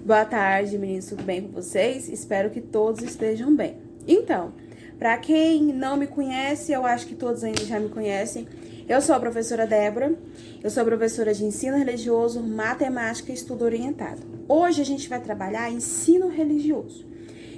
Boa tarde, meninos, tudo bem com vocês? Espero que todos estejam bem. Então, para quem não me conhece, eu acho que todos ainda já me conhecem, eu sou a professora Débora, eu sou professora de ensino religioso, matemática e estudo orientado. Hoje a gente vai trabalhar ensino religioso.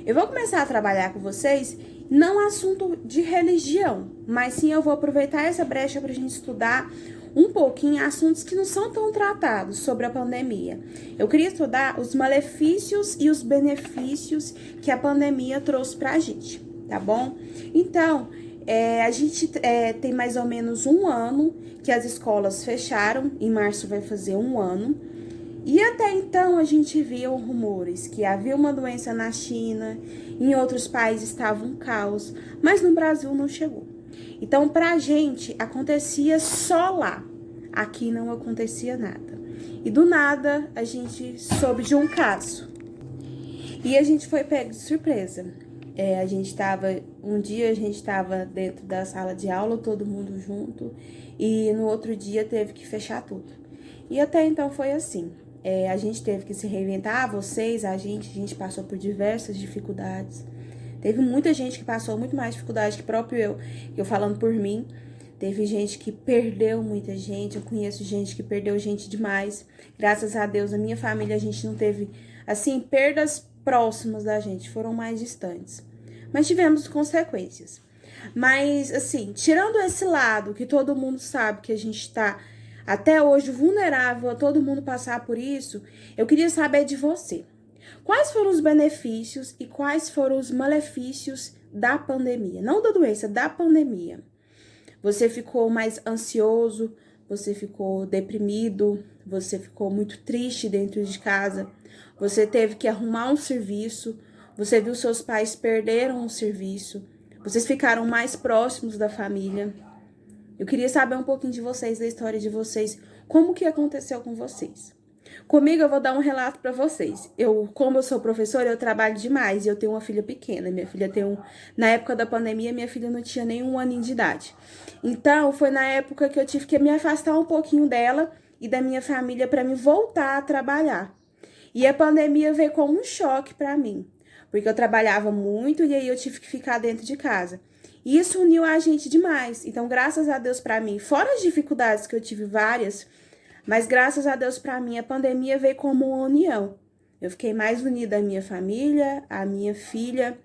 Eu vou começar a trabalhar com vocês não assunto de religião, mas sim eu vou aproveitar essa brecha para a gente estudar um pouquinho assuntos que não são tão tratados sobre a pandemia. Eu queria estudar os malefícios e os benefícios que a pandemia trouxe pra gente, tá bom? Então, a gente tem mais ou menos um ano que as escolas fecharam, em março vai fazer um ano, e até então a gente via rumores que havia uma doença na China, em outros países estava um caos, mas no Brasil não chegou. Então, pra gente, acontecia só lá. Aqui não acontecia nada. E do nada, a gente soube de um caso. E a gente foi pego de surpresa. Um dia a gente tava dentro da sala de aula, todo mundo junto. E no outro dia teve que fechar tudo. E até então foi assim. A gente teve que se reinventar, a gente passou por diversas dificuldades. Teve muita gente que passou muito mais dificuldade que próprio eu falando por mim. Teve gente que perdeu muita gente, eu conheço gente que perdeu gente demais. Graças a Deus, na minha família, a gente não teve, assim, perdas próximas da gente, foram mais distantes. Mas tivemos consequências. Mas, assim, tirando esse lado, que todo mundo sabe que a gente tá até hoje vulnerável a todo mundo passar por isso, eu queria saber de você. Quais foram os benefícios e quais foram os malefícios da pandemia? Não da doença, da pandemia. Você ficou mais ansioso, você ficou deprimido, você ficou muito triste dentro de casa, você teve que arrumar um serviço, você viu seus pais perderam um serviço, vocês ficaram mais próximos da família. Eu queria saber um pouquinho de vocês, da história de vocês, como que aconteceu com vocês. Comigo eu vou dar um relato para vocês. Como eu sou professora, eu trabalho demais e eu tenho uma filha pequena. Minha filha na época da pandemia, minha filha não tinha nem um aninho de idade. Então, foi na época que eu tive que me afastar um pouquinho dela e da minha família para me voltar a trabalhar. E a pandemia veio como um choque para mim, porque eu trabalhava muito e aí eu tive que ficar dentro de casa. E isso uniu a gente demais. Então, graças a Deus para mim, fora as dificuldades que eu tive várias, mas graças a Deus para mim, a pandemia veio como uma união. Eu fiquei mais unida à minha família, à minha filha.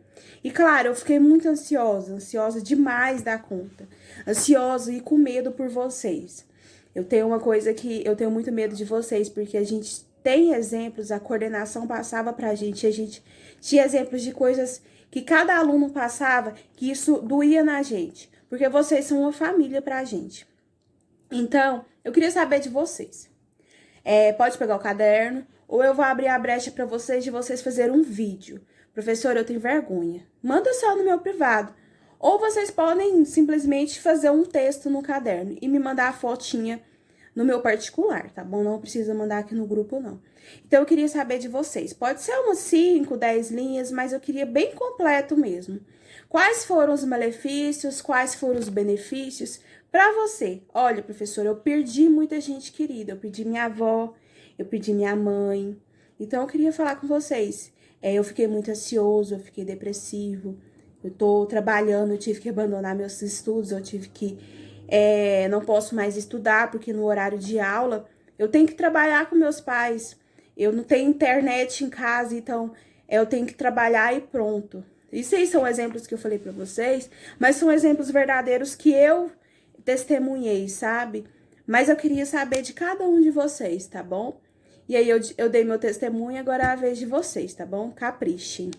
E claro, eu fiquei muito ansiosa demais da conta. Ansiosa e com medo por vocês. Eu tenho uma coisa que eu tenho muito medo de vocês, porque a gente tem exemplos, a coordenação passava pra gente, a gente tinha exemplos de coisas que cada aluno passava, que isso doía na gente. Porque vocês são uma família pra gente. Então, eu queria saber de vocês. Pode pegar o caderno, ou eu vou abrir a brecha para vocês de vocês fazerem um vídeo. Professor, eu tenho vergonha. Manda só no meu privado. Ou vocês podem simplesmente fazer um texto no caderno e me mandar a fotinha no meu particular, tá bom? Não precisa mandar aqui no grupo, não. Então, eu queria saber de vocês. Pode ser umas 5, 10 linhas, mas eu queria bem completo mesmo. Quais foram os malefícios, quais foram os benefícios para você? Olha, professora, eu perdi muita gente querida. Eu perdi minha avó, eu perdi minha mãe. Então, eu queria falar com vocês. Eu fiquei muito ansioso, eu fiquei depressivo. Eu tô trabalhando, eu tive que abandonar meus estudos, eu tive que... não posso mais estudar, porque no horário de aula eu tenho que trabalhar com meus pais. Eu não tenho internet em casa, então eu tenho que trabalhar e pronto. Isso aí são exemplos que eu falei pra vocês, mas são exemplos verdadeiros que eu testemunhei, sabe? Mas eu queria saber de cada um de vocês, tá bom? E aí eu dei meu testemunho, agora é a vez de vocês, tá bom? Caprichem.